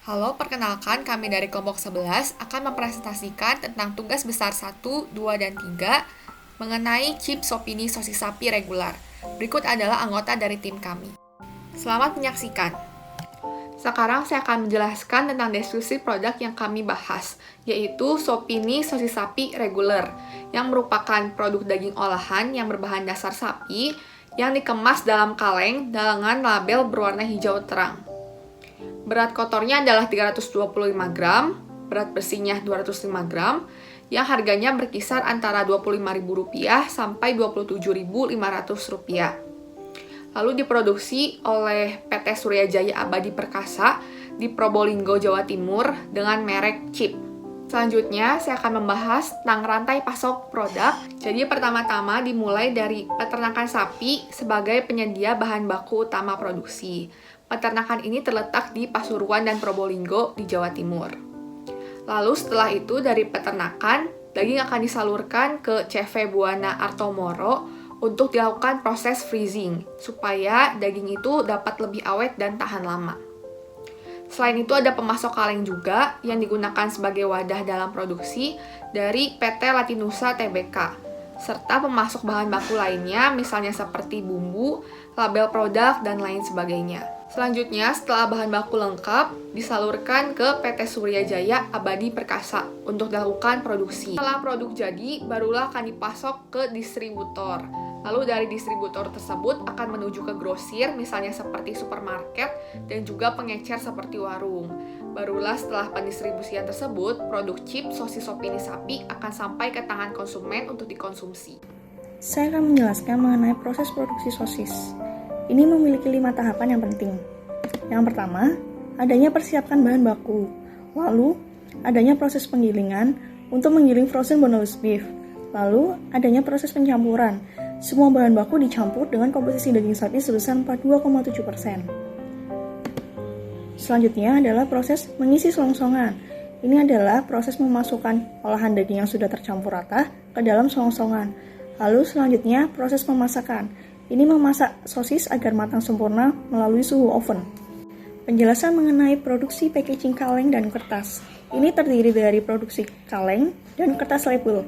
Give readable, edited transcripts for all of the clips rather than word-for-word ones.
Halo, perkenalkan kami dari kelompok 11 akan mempresentasikan tentang tugas besar 1, 2, dan 3 mengenai chips opini sosis sapi regular. Berikut adalah anggota dari tim kami. Selamat menyaksikan. Sekarang saya akan menjelaskan tentang deskripsi produk yang kami bahas, yaitu Sopini sosis sapi regular, yang merupakan produk daging olahan yang berbahan dasar sapi yang dikemas dalam kaleng dengan label berwarna hijau terang. Berat kotornya adalah 325 gram, berat bersihnya 205 gram, yang harganya berkisar antara Rp25.000 sampai Rp27.500. Lalu diproduksi oleh PT Surya Jaya Abadi Perkasa di Probolinggo, Jawa Timur dengan merek CIP. Selanjutnya, saya akan membahas tentang rantai pasok produk. Jadi pertama-tama dimulai dari peternakan sapi sebagai penyedia bahan baku utama produksi. Peternakan ini terletak di Pasuruan dan Probolinggo di Jawa Timur. Lalu setelah itu dari peternakan, daging akan disalurkan ke CV Buana Artomoro untuk dilakukan proses freezing, supaya daging itu dapat lebih awet dan tahan lama. Selain itu ada pemasok kaleng juga yang digunakan sebagai wadah dalam produksi dari PT Latinusa Tbk, serta pemasok bahan baku lainnya misalnya seperti bumbu, label produk, dan lain sebagainya. Selanjutnya, setelah bahan baku lengkap, disalurkan ke PT Surya Jaya Abadi Perkasa untuk dilakukan produksi. Setelah produk jadi, barulah akan dipasok ke distributor. Lalu dari distributor tersebut akan menuju ke grosir, misalnya seperti supermarket, dan juga pengecer seperti warung. Barulah setelah pendistribusian tersebut, produk chip sosis opini sapi akan sampai ke tangan konsumen untuk dikonsumsi. Saya akan menjelaskan mengenai proses produksi sosis. Ini memiliki 5 tahapan yang penting. Yang pertama, adanya persiapkan bahan baku. Lalu, adanya proses penggilingan untuk menggiling frozen boneless beef. Lalu, adanya proses pencampuran. Semua bahan baku dicampur dengan komposisi daging sapi sebesar 42,7%. Selanjutnya adalah proses mengisi selongsongan. Ini adalah proses memasukkan olahan daging yang sudah tercampur rata ke dalam selongsongan. Lalu selanjutnya proses pemasakan. Ini memasak sosis agar matang sempurna melalui suhu oven. Penjelasan mengenai produksi packaging kaleng dan kertas. Ini terdiri dari produksi kaleng dan kertas label.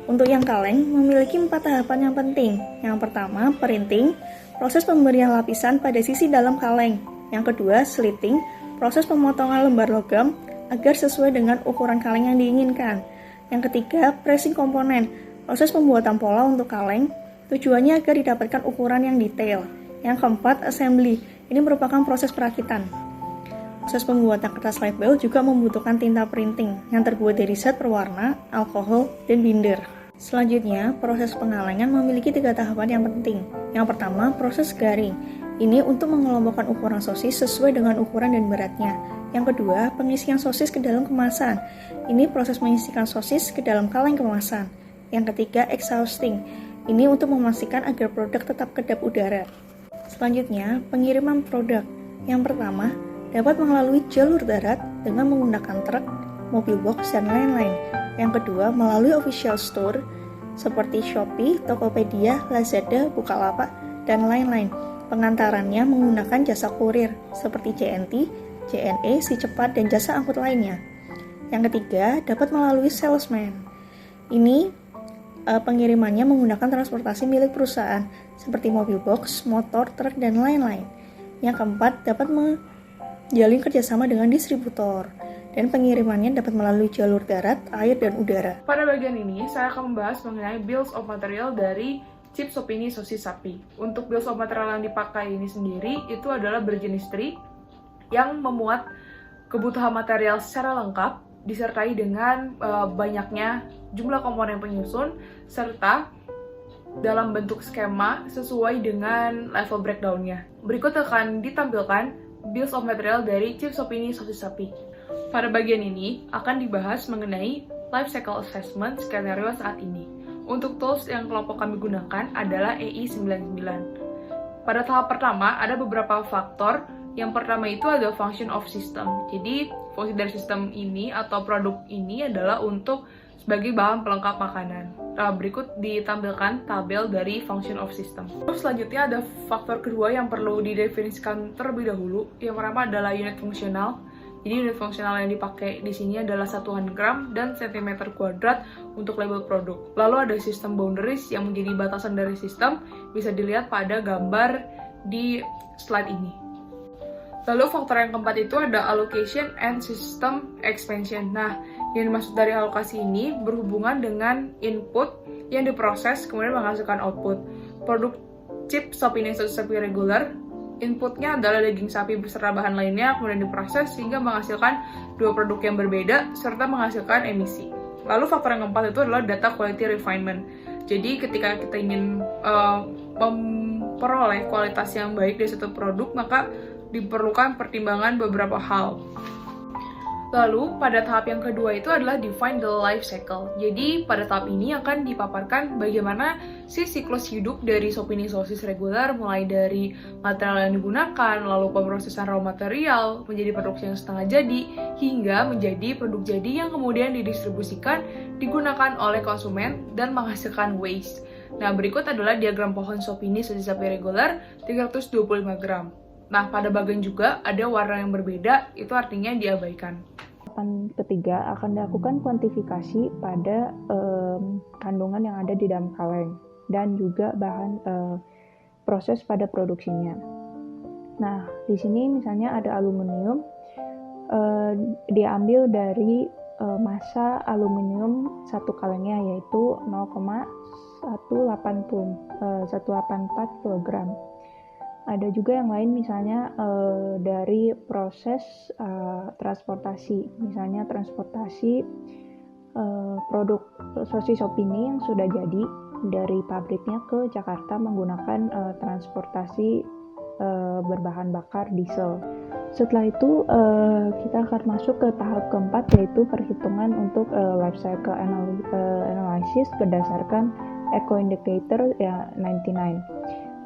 Untuk yang kaleng, memiliki 4 tahapan yang penting. Yang pertama, printing, proses pemberian lapisan pada sisi dalam kaleng. Yang kedua, slitting, proses pemotongan lembar logam agar sesuai dengan ukuran kaleng yang diinginkan. Yang ketiga, pressing komponen, proses pembuatan pola untuk kaleng, tujuannya agar didapatkan ukuran yang detail. Yang keempat, assembly, ini merupakan proses perakitan. Proses pembuatan kertas label juga membutuhkan tinta printing yang terbuat dari zat berwarna, alkohol, dan binder. Selanjutnya, proses pengalengan memiliki 3 tahapan yang penting. Yang pertama, proses garing. Ini untuk mengelompokkan ukuran sosis sesuai dengan ukuran dan beratnya. Yang kedua, pengisian sosis ke dalam kemasan. Ini proses mengisikan sosis ke dalam kaleng kemasan. Yang ketiga, exhausting. Ini untuk memastikan agar produk tetap kedap udara. Selanjutnya, pengiriman produk. Yang pertama, dapat melalui jalur darat dengan menggunakan truk, mobil box, dan lain-lain. Yang kedua, melalui official store seperti Shopee, Tokopedia, Lazada, Bukalapak, dan lain-lain. Pengantarannya menggunakan jasa kurir seperti JNT, JNE, Si Cepat, dan jasa angkut lainnya. Yang ketiga, dapat melalui salesman. Ini pengirimannya menggunakan transportasi milik perusahaan seperti mobil box, motor, truk, dan lain-lain. Yang keempat, dapat menjalin kerjasama dengan distributor, dan pengirimannya dapat melalui jalur darat, air, dan udara. Pada bagian ini, saya akan membahas mengenai bills of material dari chips opini sosis sapi. Untuk bills of material yang dipakai ini sendiri, itu adalah berjenis teri yang memuat kebutuhan material secara lengkap, disertai dengan banyaknya jumlah komponen penyusun, serta dalam bentuk skema sesuai dengan level breakdown-nya. Berikut akan ditampilkan bills of material dari chips opini sosis sapi. Pada bagian ini akan dibahas mengenai life cycle assessment skenario saat ini. Untuk tools yang kelompok kami gunakan adalah EI99. Pada tahap pertama ada beberapa faktor. Yang pertama itu ada function of system. Jadi fungsi dari sistem ini atau produk ini adalah untuk sebagai bahan pelengkap makanan. Berikut ditampilkan tabel dari function of system. Terus selanjutnya ada faktor kedua yang perlu didefinisikan terlebih dahulu. Yang pertama adalah unit fungsional. Jadi unit fungsional yang dipakai di sini adalah satuan gram dan sentimeter kuadrat untuk label produk. Lalu ada sistem boundaries yang menjadi batasan dari sistem, bisa dilihat pada gambar di slide ini. Lalu faktor yang keempat itu ada allocation and system expansion. Nah, yang dimaksud dari alokasi ini berhubungan dengan input yang diproses kemudian menghasilkan output. Produk chip sop ini sapi regular, inputnya adalah daging sapi beserta bahan lainnya, kemudian diproses sehingga menghasilkan dua produk yang berbeda serta menghasilkan emisi. Lalu faktor yang keempat itu adalah data quality refinement. Jadi ketika kita ingin memperoleh kualitas yang baik dari satu produk, maka diperlukan pertimbangan beberapa hal. Lalu, pada tahap yang kedua itu adalah define the life cycle. Jadi, pada tahap ini akan dipaparkan bagaimana si siklus hidup dari sop ini sosis regular, mulai dari material yang digunakan, lalu pemrosesan raw material, menjadi produksi yang setengah jadi, hingga menjadi produk jadi yang kemudian didistribusikan, digunakan oleh konsumen, dan menghasilkan waste. Nah, berikut adalah diagram pohon sop ini sosis sapi regular 325 gram. Nah, pada bagian juga ada warna yang berbeda, itu artinya diabaikan. Tahapan ketiga akan dilakukan kuantifikasi pada kandungan yang ada di dalam kaleng dan juga bahan proses pada produksinya. Nah, di sini misalnya ada aluminium, diambil dari massa aluminium satu kalengnya yaitu 184 kg. Ada juga yang lain misalnya dari proses transportasi, misalnya transportasi produk sosis sop ini yang sudah jadi dari pabriknya ke Jakarta menggunakan transportasi berbahan bakar diesel. Setelah itu kita akan masuk ke tahap keempat yaitu perhitungan untuk life cycle analysis berdasarkan eco indicator ya 99.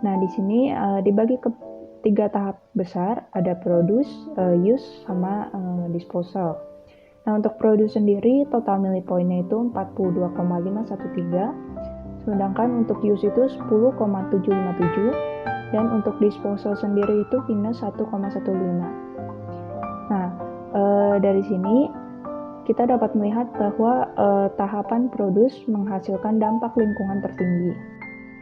Nah, di sini dibagi ke 3 tahap besar, ada produce, use, sama disposal. Nah, untuk produce sendiri, total millipointnya itu 42,513, sedangkan untuk use itu 10,757, dan untuk disposal sendiri itu minus 1,15. Nah, dari sini kita dapat melihat bahwa tahapan produce menghasilkan dampak lingkungan tertinggi.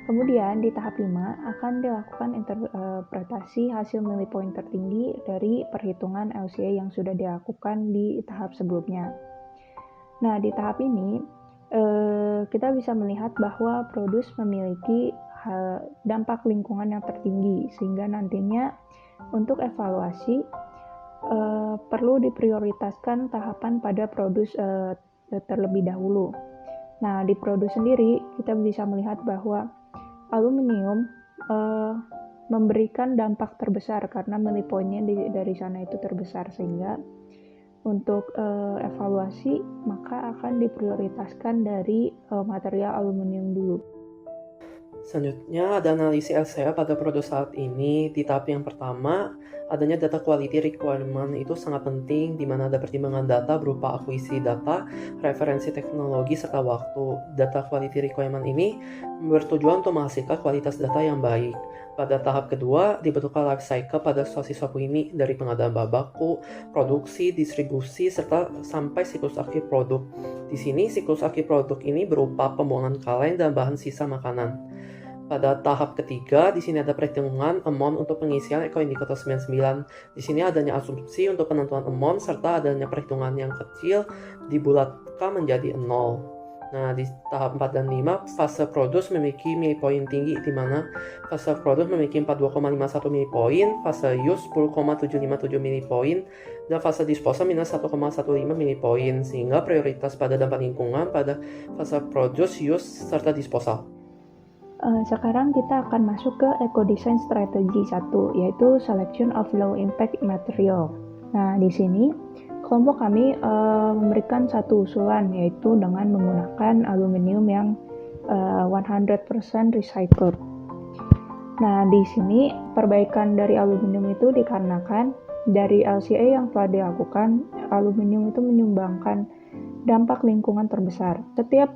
Kemudian di tahap 5 akan dilakukan interpretasi hasil millipoint tertinggi dari perhitungan LCA yang sudah dilakukan di tahap sebelumnya. Nah, di tahap ini kita bisa melihat bahwa produce memiliki dampak lingkungan yang tertinggi sehingga nantinya untuk evaluasi perlu diprioritaskan tahapan pada produce terlebih dahulu. Nah, di produce sendiri kita bisa melihat bahwa aluminium memberikan dampak terbesar karena millipointnya dari sana itu terbesar, sehingga untuk evaluasi maka akan diprioritaskan dari material aluminium dulu. Selanjutnya ada analisis LCA pada produk saat ini. Di tahap yang pertama, adanya data quality requirement itu sangat penting, di mana ada pertimbangan data berupa akuisisi data, referensi teknologi, serta waktu. Data quality requirement ini bertujuan untuk menghasilkan kualitas data yang baik. Pada tahap kedua, dibentukkan life cycle pada sosis sop ini dari pengadaan bahan baku, produksi, distribusi, serta sampai siklus akhir produk. Di sini, siklus akhir produk ini berupa pembuangan kaleng dan bahan sisa makanan. Pada tahap ketiga, di sini ada perhitungan amount untuk pengisian eco indikator 99. Di sini adanya asumsi untuk penentuan amount serta adanya perhitungan yang kecil dibulatkan menjadi 0. Nah, di tahap 4 dan 5, fase produce memiliki millipoint tinggi, di mana fase produce memiliki 42,51 millipoint, fase use 10,757 millipoint, dan fase disposal minus 1,15 millipoint, sehingga prioritas pada dampak lingkungan pada fase produce, use, serta disposal. Sekarang kita akan masuk ke Eco Design Strategy 1, yaitu Selection of Low Impact Material. Nah, di sini kelompok kami memberikan satu usulan, yaitu dengan menggunakan aluminium yang 100% recycled. Nah, di sini perbaikan dari aluminium itu dikarenakan dari LCA yang telah dilakukan, aluminium itu menyumbangkan dampak lingkungan terbesar. Setiap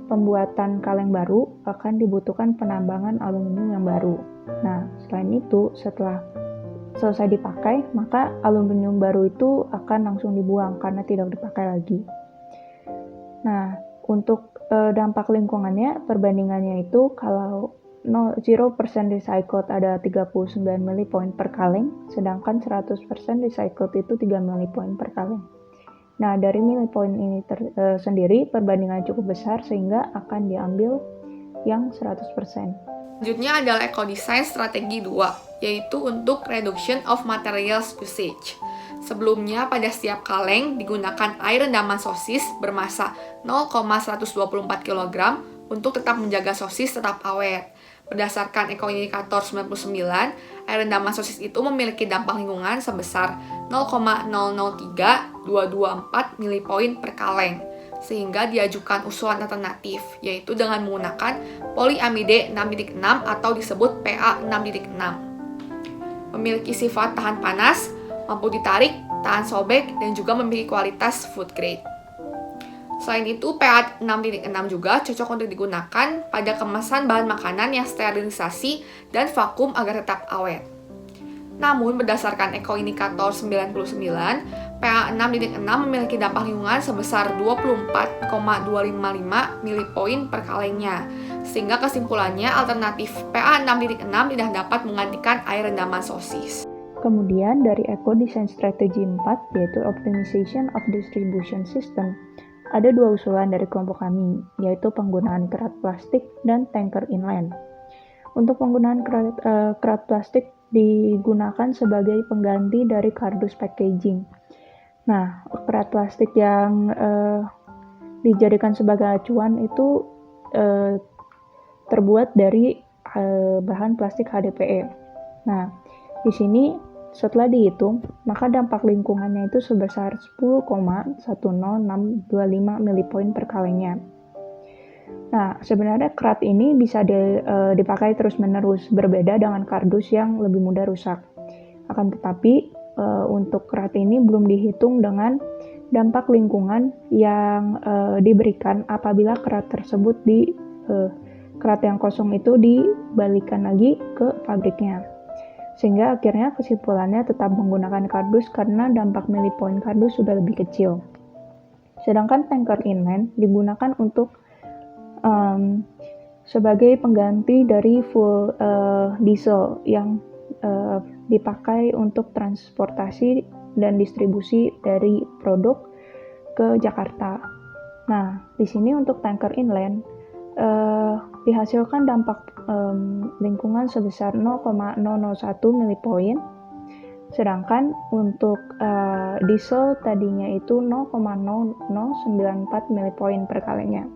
pembuatan kaleng baru akan dibutuhkan penambangan aluminium yang baru. Nah, selain itu, setelah selesai dipakai, maka aluminium baru itu akan langsung dibuang karena tidak dipakai lagi. Nah, untuk dampak lingkungannya, perbandingannya itu kalau 0% recycled ada 39 milipoin per kaleng, sedangkan 100% recycled itu 3 milipoin per kaleng. Nah, dari milipoin ini sendiri perbandingan cukup besar sehingga akan diambil yang 100%. Selanjutnya adalah eco-design strategi 2, yaitu untuk reduction of materials usage. Sebelumnya, pada setiap kaleng digunakan air rendaman sosis bermassa 0,124 kg untuk tetap menjaga sosis tetap awet. Berdasarkan Eco-Indikator 99, air rendaman sosis itu memiliki dampak lingkungan sebesar 0,003224 milipoin per kaleng, sehingga diajukan usulan alternatif, yaitu dengan menggunakan polyamide 6.6 atau disebut PA 6.6. Memiliki sifat tahan panas, mampu ditarik, tahan sobek, dan juga memiliki kualitas food grade. Selain itu, PA 6.6 juga cocok untuk digunakan pada kemasan bahan makanan yang sterilisasi dan vakum agar tetap awet. Namun, berdasarkan Eco-Indikator 99, PA 6.6 memiliki dampak lingkungan sebesar 24,255 milipoin per kalengnya, sehingga kesimpulannya alternatif PA 6.6 tidak dapat menggantikan air rendaman sosis. Kemudian dari Eco-Design Strategi 4, yaitu Optimization of Distribution System, ada 2 usulan dari kelompok kami, yaitu penggunaan kerat plastik dan tanker inland. Untuk penggunaan kerat plastik digunakan sebagai pengganti dari kardus packaging. Nah, kerat plastik yang dijadikan sebagai acuan itu terbuat dari bahan plastik HDPE. Nah, di sini setelah dihitung, maka dampak lingkungannya itu sebesar 10,10625 milipoin per kalengnya. Nah, sebenarnya kerat ini bisa dipakai terus-menerus, berbeda dengan kardus yang lebih mudah rusak. Akan tetapi, untuk kerat ini belum dihitung dengan dampak lingkungan yang diberikan apabila kerat tersebut kerat yang kosong itu dibalikan lagi ke pabriknya. Sehingga akhirnya kesimpulannya tetap menggunakan kardus karena dampak milipoin kardus sudah lebih kecil. Sedangkan tanker inland digunakan untuk sebagai pengganti dari fuel diesel yang dipakai untuk transportasi dan distribusi dari produk ke Jakarta. Nah, di sini untuk tanker inland dihasilkan dampak lingkungan sebesar 0,001 milipoin, sedangkan untuk diesel tadinya itu 0,0094 milipoin per kalengnya.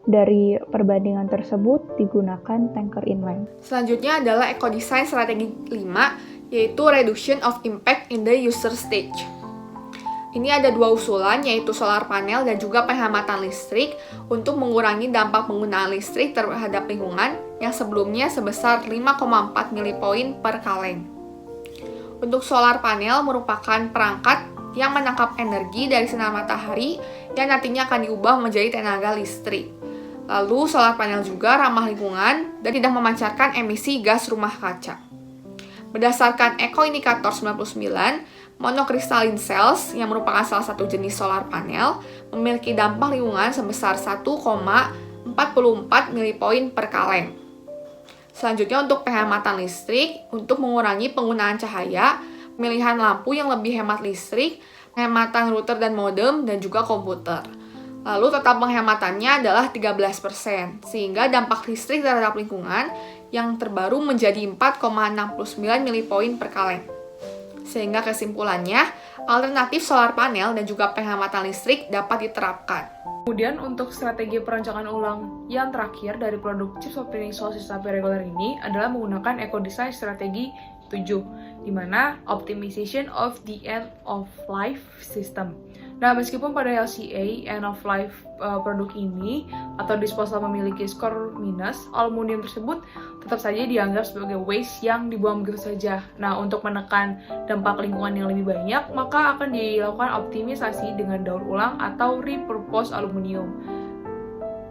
Dari perbandingan tersebut digunakan tanker inland. Selanjutnya adalah Eco-Design Strategi 5, yaitu Reduction of Impact in the User Stage. Ini ada 2 usulan, yaitu solar panel dan juga penghematan listrik untuk mengurangi dampak penggunaan listrik terhadap lingkungan yang sebelumnya sebesar 5,4 milipoin per kaleng. Untuk solar panel merupakan perangkat yang menangkap energi dari sinar matahari yang nantinya akan diubah menjadi tenaga listrik. Lalu solar panel juga ramah lingkungan dan tidak memancarkan emisi gas rumah kaca. Berdasarkan Eco-Indikator 99, monocrystalline cells yang merupakan salah satu jenis solar panel memiliki dampak lingkungan sebesar 1,44 milipoin per kaleng. Selanjutnya untuk penghematan listrik, untuk mengurangi penggunaan cahaya, pemilihan lampu yang lebih hemat listrik, penghematan router dan modem, dan juga komputer. Lalu total penghematannya adalah 13%, sehingga dampak listrik terhadap lingkungan yang terbaru menjadi 4,69 milipoin per kaleng. Sehingga kesimpulannya, alternatif solar panel dan juga penghematan listrik dapat diterapkan. Kemudian untuk strategi perancangan ulang yang terakhir dari produk chips opening sosis sapi reguler ini adalah menggunakan Eco-Design Strategi 7, di mana Optimization of the End of Life System. Nah, meskipun pada LCA, End of Life produk ini atau disposal memiliki skor minus, aluminium tersebut tetap saja dianggap sebagai waste yang dibuang begitu saja. Nah, untuk menekan dampak lingkungan yang lebih banyak, maka akan dilakukan optimisasi dengan daur ulang atau repurpose aluminium.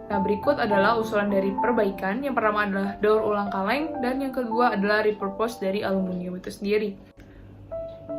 Nah, berikut adalah usulan dari perbaikan. Yang pertama adalah daur ulang kaleng, dan yang kedua adalah repurpose dari aluminium itu sendiri.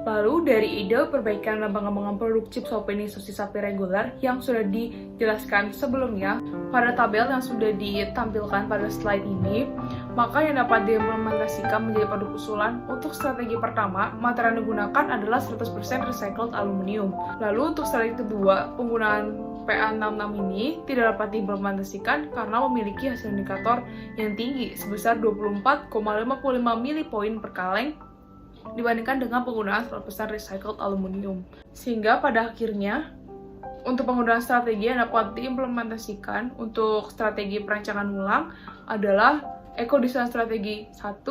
Lalu dari ide perbaikan dan pengembangan produk chips opini sosis sapi reguler yang sudah dijelaskan sebelumnya pada tabel yang sudah ditampilkan pada slide ini, maka yang dapat diimplementasikan menjadi produk usulan untuk strategi pertama, material yang digunakan adalah 100% recycled aluminium. Lalu untuk strategi kedua, penggunaan PA66 ini tidak dapat diimplementasikan karena memiliki hasil indikator yang tinggi sebesar 24,55 milipoin per kaleng dibandingkan dengan penggunaan 100% recycled aluminium. Sehingga pada akhirnya, untuk penggunaan strategi yang dapat diimplementasikan untuk strategi perancangan ulang adalah eco-design strategi 1,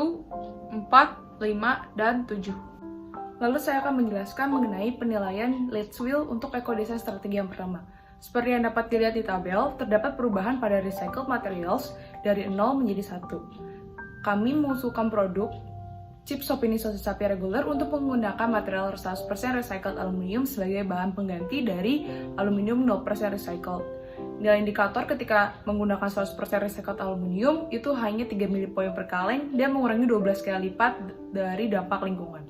4, 5, dan 7. Lalu saya akan menjelaskan mengenai penilaian Litchfield untuk eco-design strategi yang pertama. Seperti yang dapat dilihat di tabel, terdapat perubahan pada recycled materials dari 0 menjadi 1. Kami mengusulkan produk chips opini sosis sapi reguler untuk menggunakan material 100% recycled aluminium sebagai bahan pengganti dari aluminium 0% recycled. Nilai indikator ketika menggunakan 100% recycled aluminium itu hanya 3 milipoin per kaleng dan mengurangi 12 kali lipat dari dampak lingkungan.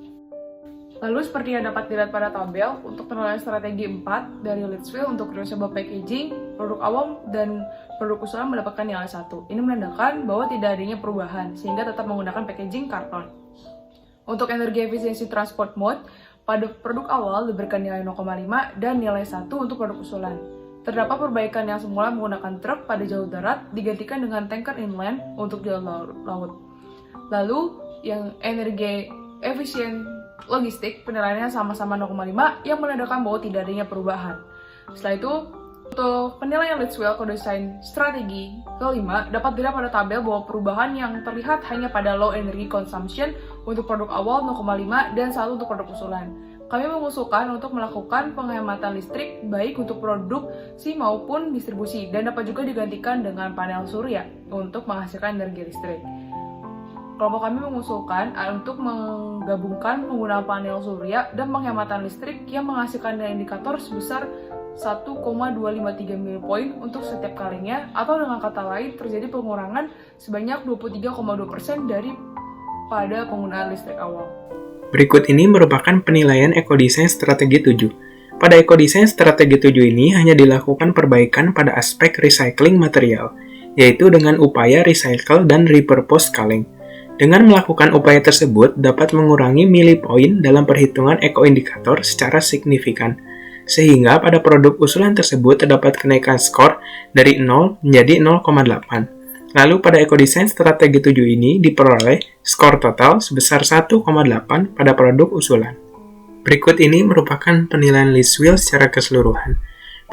Lalu seperti yang dapat dilihat pada tabel, untuk penilaian strategi 4 dari Litchfield untuk reusable packaging, produk awam dan produk usulan mendapatkan nilai 1. Ini menandakan bahwa tidak adanya perubahan, sehingga tetap menggunakan packaging karton. Untuk energi efisiensi transport mode, pada produk awal diberikan nilai 0,5 dan nilai 1 untuk produk usulan. Terdapat perbaikan yang semula menggunakan truk pada jalur darat digantikan dengan tanker inland untuk jalur laut. Lalu, yang energi efisien logistik penilaiannya sama-sama 0,5 yang menandakan bahwa tidak adanya perubahan. Setelah itu, untuk penilaian Litchfield eco-design strategi kelima, dapat dilihat pada tabel bahwa perubahan yang terlihat hanya pada low energy consumption untuk produk awal 0,5 dan 1 untuk produk usulan. Kami mengusulkan untuk melakukan penghematan listrik baik untuk produksi maupun distribusi dan dapat juga digantikan dengan panel surya untuk menghasilkan energi listrik. Kelompok kami mengusulkan untuk menggabungkan penggunaan panel surya dan penghematan listrik yang menghasilkan nilai indikator sebesar 1,253 milipoin untuk setiap kalengnya, atau dengan kata lain terjadi pengurangan sebanyak 23,2% daripada penggunaan listrik awal. Berikut ini merupakan penilaian eco-design strategi 7. Pada eco-design strategi 7 ini hanya dilakukan perbaikan pada aspek recycling material, yaitu dengan upaya recycle dan repurpose kaleng. Dengan melakukan upaya tersebut dapat mengurangi milipoin dalam perhitungan eco-indikator secara signifikan, sehingga pada produk usulan tersebut terdapat kenaikan skor dari 0 menjadi 0,8. Lalu pada eco-design strategi 7 ini diperoleh skor total sebesar 1,8 pada produk usulan. Berikut ini merupakan penilaian Litchfield secara keseluruhan.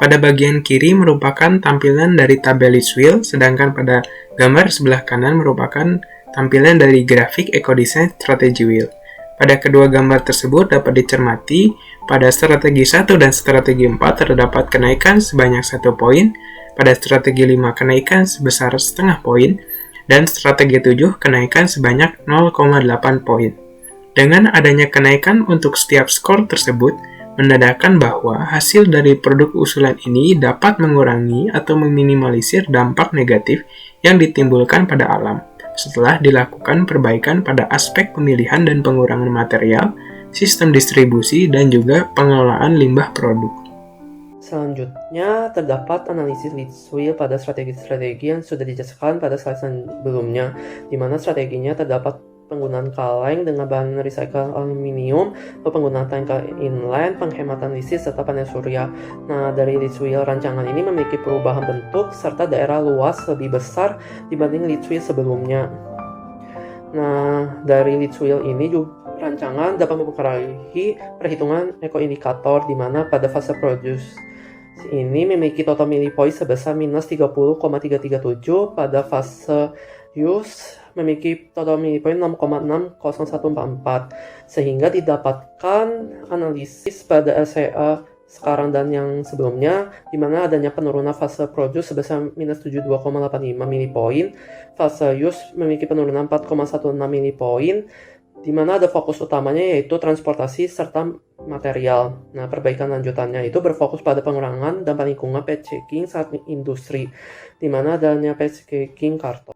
Pada bagian kiri merupakan tampilan dari tabel Litchfield, sedangkan pada gambar sebelah kanan merupakan tampilan dari grafik eco-design strategy wheel. Pada kedua gambar tersebut dapat dicermati, pada strategi 1 dan strategi 4 terdapat kenaikan sebanyak 1 poin, pada strategi 5 kenaikan sebesar setengah poin, dan strategi 7 kenaikan sebanyak 0,8 poin. Dengan adanya kenaikan untuk setiap skor tersebut, menandakan bahwa hasil dari produk usulan ini dapat mengurangi atau meminimalisir dampak negatif yang ditimbulkan pada alam, setelah dilakukan perbaikan pada aspek pemilihan dan pengurangan material, sistem distribusi, dan juga pengelolaan limbah produk. Selanjutnya, terdapat analisis Litchfield pada strategi-strategi yang sudah dijelaskan pada slide sebelumnya, di mana strateginya terdapat penggunaan kaleng dengan bahan recycle aluminium, penggunaan tanker inland, penghematan listrik, serta panel surya. Nah, dari Litchfield rancangan ini memiliki perubahan bentuk serta daerah luas lebih besar dibanding Litchfield sebelumnya. Nah, dari Litchfield ini juga rancangan dapat mempengaruhi perhitungan eco-indikator, di mana pada fase produksi ini memiliki total milipoin sebesar minus 30,337, pada fase use memiliki total milipoin 6,60144, sehingga didapatkan analisis pada LCA sekarang dan yang sebelumnya, di mana adanya penurunan fase produce sebesar minus 72,85 milipoin, fase use memiliki penurunan 4,16 milipoin, di mana ada fokus utamanya yaitu transportasi serta material. Nah, perbaikan lanjutannya itu berfokus pada pengurangan dampak lingkungan packaging saat industri, di mana adanya packaging karton.